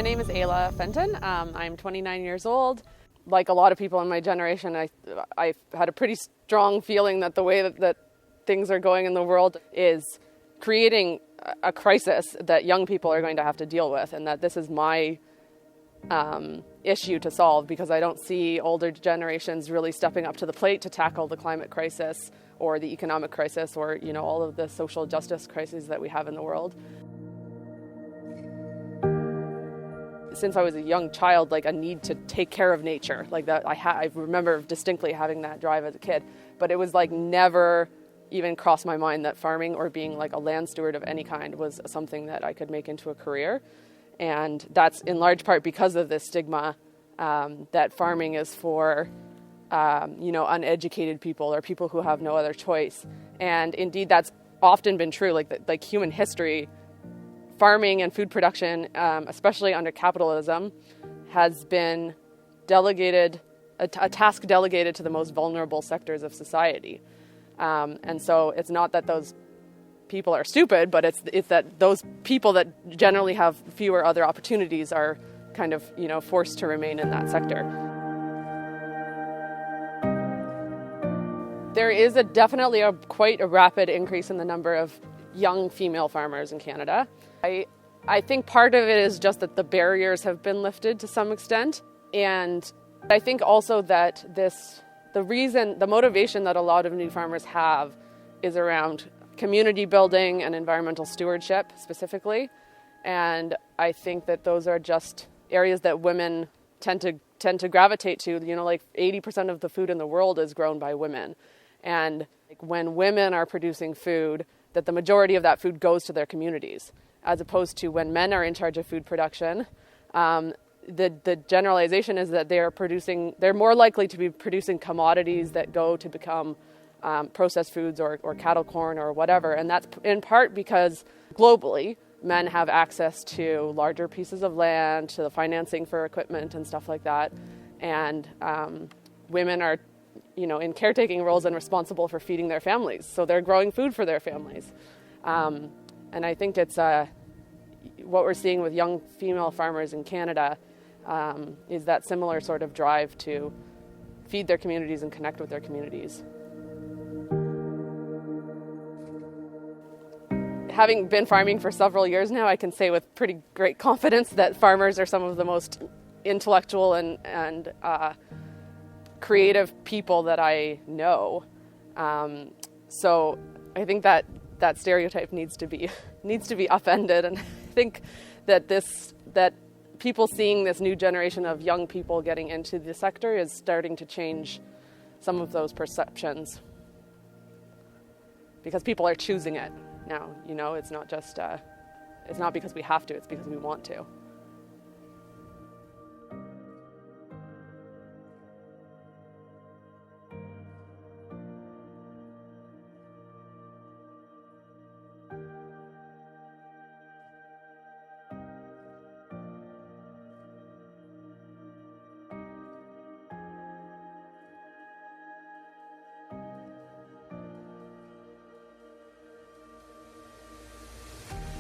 name is Ayla Fenton. I'm 29 years old. Like a lot of people in my generation, I had a pretty strong feeling that the way that things are going in the world is creating a crisis that young people are going to have to deal with, and that this is my issue to solve, because I don't see older generations really stepping up to the plate to tackle the climate crisis or the economic crisis or, you know, all of the social justice crises that we have in the world. Since I was a young child, like a need to take care of nature, like that I remember distinctly having that drive as a kid, but it was like never even crossed my mind that farming or being like a land steward of any kind was something that I could make into a career. And that's in large part because of this stigma that farming is for uneducated people or people who have no other choice. And indeed, that's often been true. Like human history, farming and food production, especially under capitalism, has been delegated, a task delegated to the most vulnerable sectors of society. And so it's not that those people are stupid, but it's that those people that generally have fewer other opportunities are kind of, forced to remain in that sector. There is definitely quite a rapid increase in the number of young female farmers in Canada. I think part of it is just that the barriers have been lifted to some extent. And I think also that the motivation that a lot of new farmers have is around community building and environmental stewardship specifically. And I think that those are just areas that women tend to gravitate to. Like 80% of the food in the world is grown by women. And when women are producing food, that the majority of that food goes to their communities, as opposed to when men are in charge of food production. The generalization is that they're more likely to be producing commodities that go to become processed foods or cattle corn or whatever. And that's in part because globally, men have access to larger pieces of land, to the financing for equipment and stuff like that. And women are, in caretaking roles and responsible for feeding their families. So they're growing food for their families. And I think it's what we're seeing with young female farmers in Canada is that similar sort of drive to feed their communities and connect with their communities. Having been farming for several years now, I can say with pretty great confidence that farmers are some of the most intellectual and creative people that I know. So I think that stereotype needs to be upended, and I think that people seeing this new generation of young people getting into the sector is starting to change some of those perceptions, because people are choosing it now. It's not just it's not because we have to, it's because we want to.